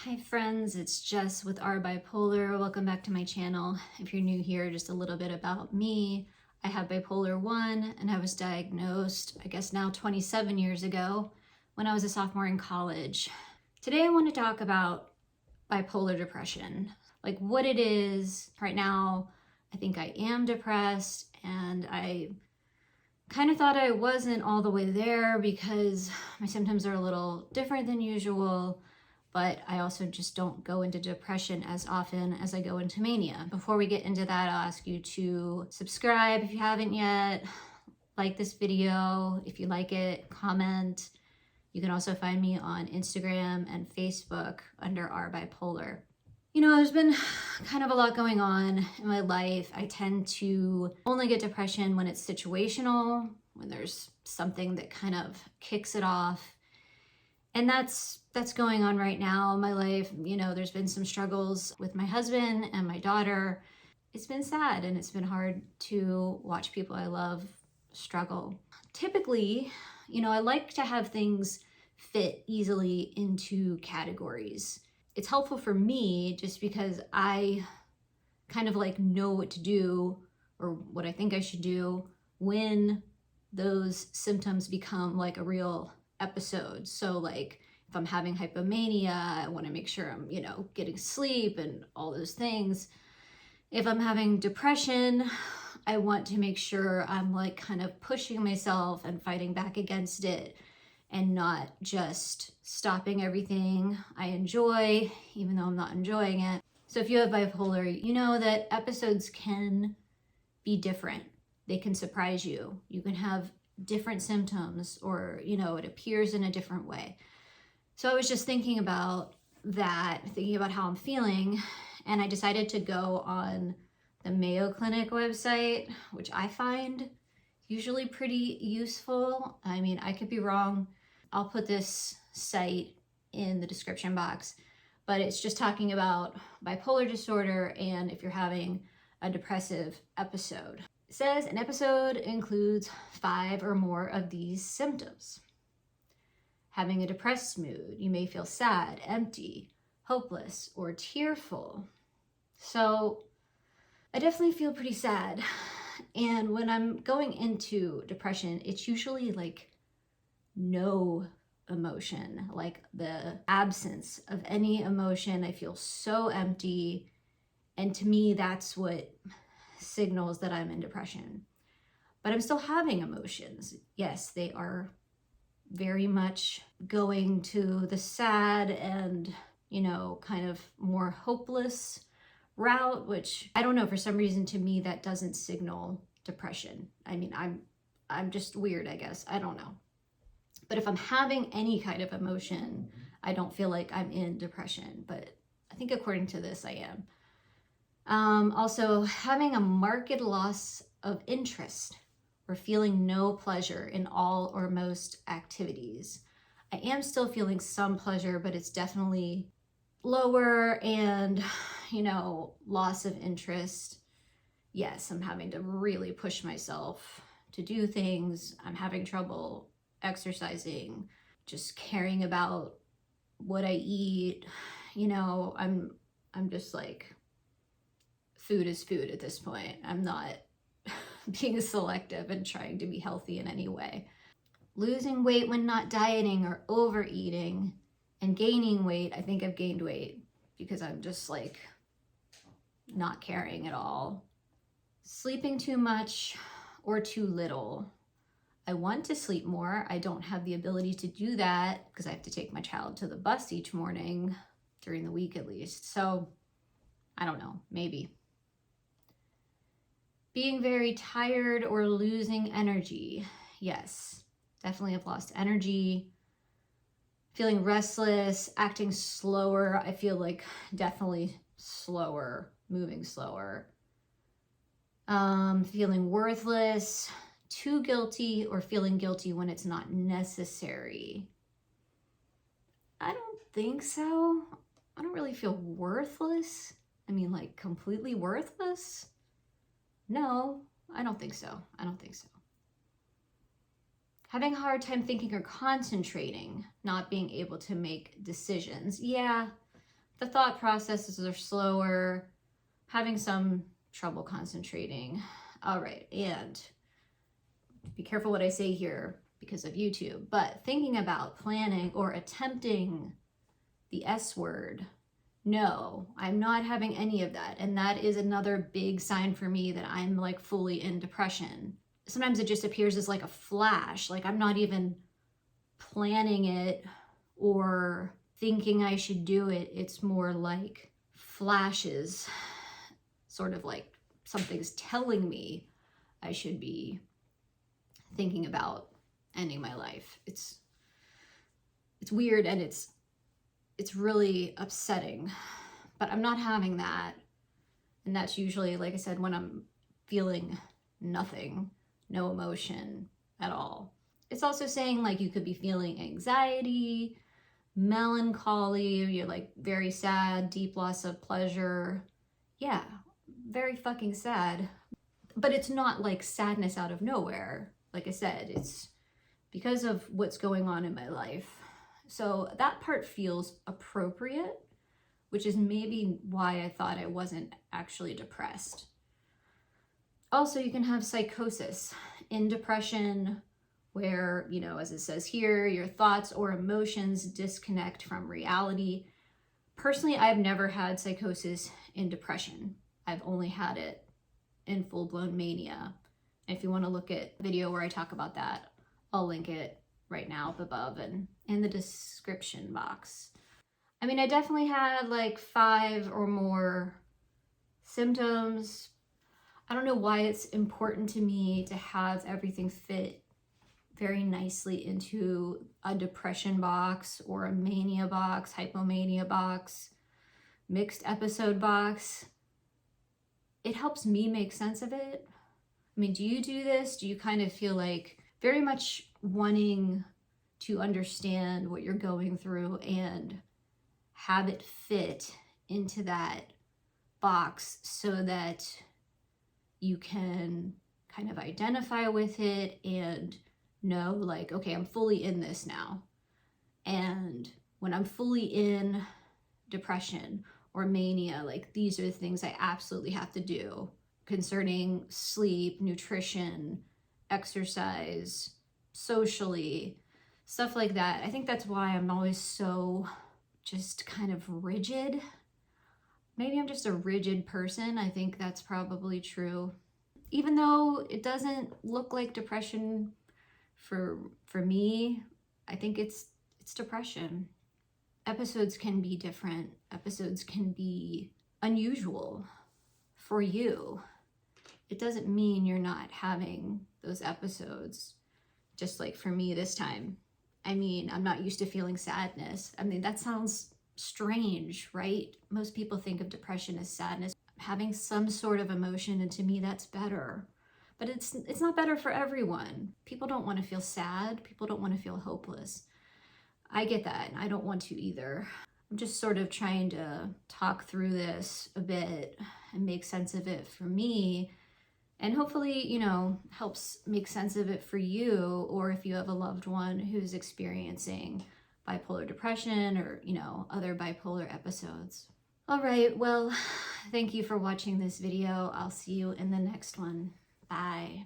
Hi friends, it's Jess with Our Bipolar. Welcome back to my channel. If you're new here, just a little bit about me. I have bipolar 1 and I was diagnosed, I guess now 27 years ago when I was a sophomore in college. Today I want to talk about bipolar depression, like what it is. Right now, I think I am depressed and I kind of thought I wasn't all the way there because my symptoms are a little different than usual. But I also just don't go into depression as often as I go into mania. Before we get into that, I'll ask you to subscribe if you haven't yet, like this video if you like it, comment. You can also find me on Instagram and Facebook under Our Bipolar. You know, there's been kind of a lot going on in my life. I tend to only get depression when it's situational, when there's something that kind of kicks it off. And that's going on right now in my life. You know, there's been some struggles with my husband and my daughter. It's been sad and it's been hard to watch people I love struggle. Typically, you know, I like to have things fit easily into categories. It's helpful for me just because I kind of like know what to do or what I think I should do when those symptoms become like a real episode. So like if I'm having hypomania, I want to make sure I'm, you know, getting sleep and all those things. If I'm having depression, I want to make sure I'm like kind of pushing myself and fighting back against it and not just stopping everything I enjoy, even though I'm not enjoying it. So if you have bipolar, you know that episodes can be different. They can surprise you. You can have different symptoms or, you know, it appears in a different way. So I was just thinking about that, thinking about how I'm feeling, and I decided to go on the Mayo Clinic website, which I find usually pretty useful. I mean, I could be wrong. I'll put this site in the description box, but it's just talking about bipolar disorder and if you're having a depressive episode. It says an episode includes 5 or more of these symptoms. Having a depressed mood, you may feel sad, empty, hopeless, or tearful. So I definitely feel pretty sad. And when I'm going into depression, it's usually like no emotion, like the absence of any emotion. I feel so empty. And to me, that's what signals that I'm in depression. But I'm still having emotions. Yes, they are very much going to the sad and, you know, kind of more hopeless route, which I don't know, for some reason to me that doesn't signal depression. I mean, I'm just weird, I guess. I don't know. But if I'm having any kind of emotion, I don't feel like I'm in depression, but I think according to this, I am. Also, having a marked loss of interest or feeling no pleasure in all or most activities. I am still feeling some pleasure, but it's definitely lower and, you know, loss of interest. Yes, I'm having to really push myself to do things. I'm having trouble exercising, just caring about what I eat. You know, I'm just like, food is food at this point. I'm not being selective and trying to be healthy in any way. Losing weight when not dieting or overeating, and gaining weight. I think I've gained weight because I'm just like not caring at all. Sleeping too much or too little. I want to sleep more. I don't have the ability to do that because I have to take my child to the bus each morning, during the week at least. So I don't know, maybe. Being very tired or losing energy. Yes, definitely have lost energy. Feeling restless, acting slower. I feel like definitely slower, moving slower. Feeling worthless, too guilty, or feeling guilty when it's not necessary. I don't think so. I don't really feel worthless. I mean, like completely worthless? No, I don't think so. I don't think so. Having a hard time thinking or concentrating, not being able to make decisions. Yeah, The thought processes are slower, having some trouble concentrating. All right, and be careful what I say here because of YouTube, but thinking about planning or attempting the S word, no, I'm not having any of that. And that is another big sign for me that I'm like fully in depression. Sometimes it just appears as like a flash, like I'm not even planning it or thinking I should do it. It's more like flashes, sort of like something's telling me I should be thinking about ending my life. It's weird and it's really upsetting, but I'm not having that. And that's usually, like I said, when I'm feeling nothing, no emotion at all. It's also saying like you could be feeling anxiety, melancholy, you're like very sad, deep loss of pleasure. Yeah, very fucking sad. But it's not like sadness out of nowhere. Like I said, it's because of what's going on in my life. So that part feels appropriate, which is maybe why I thought I wasn't actually depressed. Also, you can have psychosis in depression where, you know, as it says here, your thoughts or emotions disconnect from reality. Personally, I've never had psychosis in depression. I've only had it in full-blown mania. And if you want to look at the video where I talk about that, I'll link it right now up above and in the description box. I mean, I definitely had like 5 or more symptoms. I don't know why it's important to me to have everything fit very nicely into a depression box or a mania box, hypomania box, mixed episode box. It helps me make sense of it. I mean, do you do this? Do you kind of feel like very much wanting to understand what you're going through and have it fit into that box so that you can kind of identify with it and know like, okay, I'm fully in this now. And when I'm fully in depression or mania, like these are the things I absolutely have to do concerning sleep, nutrition, exercise, socially, stuff like that. I think that's why I'm always so just kind of rigid. Maybe I'm just a rigid person. I think that's probably true. Even though it doesn't look like depression for me, I think it's depression. Episodes can be different. Episodes can be unusual for you. It doesn't mean you're not having those episodes, just like for me this time. I mean, I'm not used to feeling sadness. I mean, that sounds strange, right? Most people think of depression as sadness, having some sort of emotion, and to me that's better. But it's not better for everyone. People don't want to feel sad. People don't want to feel hopeless. I get that, and I don't want to either. I'm just sort of trying to talk through this a bit and make sense of it for me, and hopefully, you know, helps make sense of it for you, or if you have a loved one who's experiencing bipolar depression or, you know, other bipolar episodes. All right, well, thank you for watching this video. I'll see you in the next one. Bye.